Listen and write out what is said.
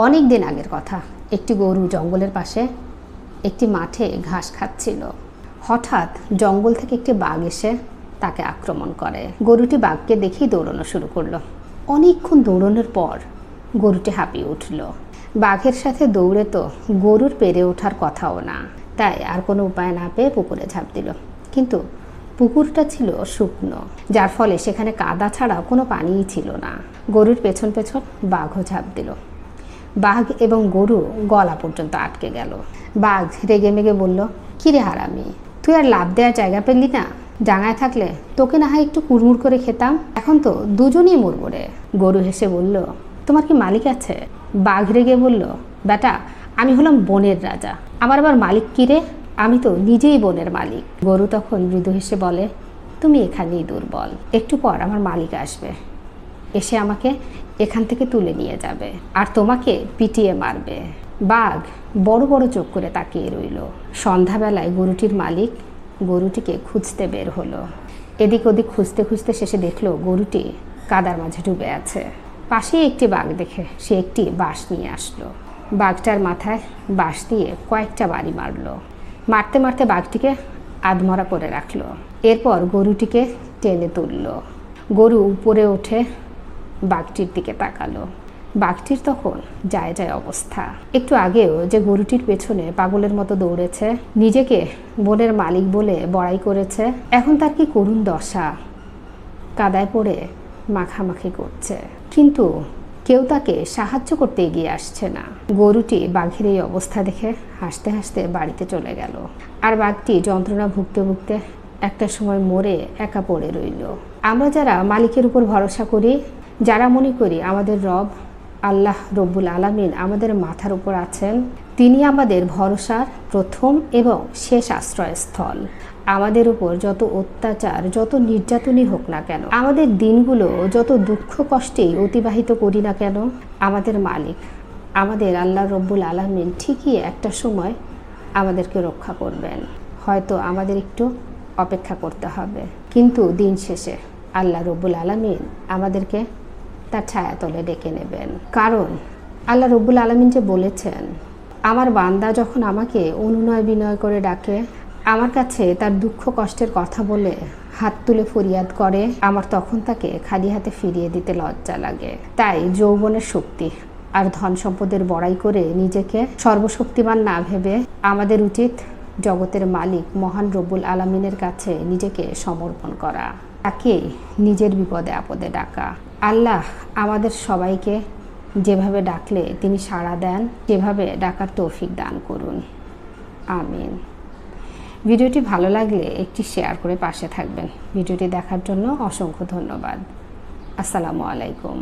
অনেক দিন আগের কথা। একটি গরু জঙ্গলের পাশে একটি মাঠে ঘাস খাচ্ছিল। হঠাৎ জঙ্গল থেকে একটি বাঘ এসে তাকে আক্রমণ করে। গরুটি বাঘকে দেখেই দৌড়ানো শুরু করলো। অনেকক্ষণ দৌড়ানোর পর গরুটি হাঁপিয়ে উঠল। বাঘের সাথে দৌড়ে তো গরুর পেরে ওঠার কথাও না, তাই আর কোনো উপায় না পেয়ে পুকুরে ঝাঁপ দিল। কিন্তু পুকুরটা ছিল শুকনো, যার ফলে সেখানে কাদা ছাড়া কোনো পানিই ছিল না। গরুর পেছন পেছন বাঘও ঝাঁপ দিল। বাঘ এবং গরু গলা পর্যন্ত আটকে গেল। বাঘ রেগে মেগে বলল, কিরে হারামি, তুই আর লাফ দেওয়ার জায়গা পেলি না? ডাঙায় থাকলে তোকে না হয় একটু কুড়মুড় করে খেতাম, এখন তো দুজনেই মরবো রে। গরু হেসে বলল, তোমার কি মালিক আছে? বাঘ রেগে বলল, বেটা, আমি হলাম বনের রাজা, আমার আবার মালিক কি রে? আমি তো নিজেই বনের মালিক। গরু তখন মৃদু হেসে বলে, তুমি এখানেই দুর্বল, একটু পর আমার মালিক আসবে, এসে আমাকে এখান থেকে তুলে নিয়ে যাবে আর তোমাকে পিটিয়ে মারবে। বাঘ বড় বড় চোখ করে তাকিয়ে রইল। সন্ধ্যাবেলায় গরুটির মালিক গরুটিকে খুঁজতে বের হলো। এদিক ওদিক খুঁজতে খুঁজতে শেষে দেখলো গরুটি কাদার মাঝে ডুবে আছে। পাশেই একটি বাঘ দেখে সে একটি বাঁশ নিয়ে আসলো। বাঘটার মাথায় বাঁশ দিয়ে কয়েকটা বাড়ি মারলো। মারতে মারতে বাঘটিকে আধমরা করে রাখলো। এরপর গরুটিকে টেনে তুললো। গরু উপরে ওঠে বাঘটির দিকে তাকালো। বাঘটির তখন যায় যায় অবস্থা। একটু আগেও যে গরুটির পেছনে পাগলের মতো দৌড়েছে, নিজেকে বনের মালিক বলে বড়াই করেছে, এখন তার কি করুণ দশা। কাদায় পড়ে মাখামাখি করছে, কিন্তু কেউ তাকে সাহায্য করতে এগিয়ে আসছে না। গরুটি বাঘের এই অবস্থা দেখে হাসতে হাসতে বাড়িতে চলে গেল। আর বাঘটি যন্ত্রণা ভুগতে ভুগতে একটা সময় মরে একা পড়ে রইল। আমরা যারা মালিকের উপর ভরসা করি, যারা মনে করি আমাদের রব আল্লাহ রব্বুল আলামিন আমাদের মাথার উপর আছেন, তিনি আমাদের ভরসার প্রথম এবং শেষ আশ্রয়স্থল। আমাদের উপর যত অত্যাচার, যত নির্যাতনই হোক না কেন, আমাদের দিনগুলো যত দুঃখ কষ্টেই অতিবাহিত করি না কেন, আমাদের মালিক আমাদের আল্লাহ রব্বুল আলামিন ঠিকই একটা সময় আমাদেরকে রক্ষা করবেন। হয়তো আমাদের একটু অপেক্ষা করতে হবে, কিন্তু দিন শেষে আল্লাহ রব্বুল আলামিন আমাদেরকে তার ছায়াতলে ডেকে নেবেন। কারণ আল্লাহ রব্বুল আলামিন যে বলেছেন, আমার বান্দা যখন আমাকে অনুনয় বিনয় করে ডাকে, আমার কাছে তার দুঃখ কষ্টের কথা বলে হাত তুলে ফরিয়াদ করে, আমার তখন তাকে খালি হাতে ফিরিয়ে দিতে লজ্জা লাগে। তাই যৌবনের শক্তি আর ধন সম্পদের বড়াই করে নিজেকে সর্বশক্তিমান না ভেবে আমাদের উচিত জগতের মালিক মহান রব্বুল আলামিনের কাছে নিজেকে সমর্পণ করা, তাকে নিজের বিপদে আপদে ডাকা। আল্লাহ আমাদের সবাইকে যেভাবে ডাকলে তিনি সাড়া দেন, সেভাবে ডাকার তৌফিক দান করুন, আমিন। ভিডিওটি ভালো লাগলে একটি শেয়ার করে পাশে থাকবেন। ভিডিওটি দেখার জন্য অসংখ্য ধন্যবাদ। আসসালামু আলাইকুম।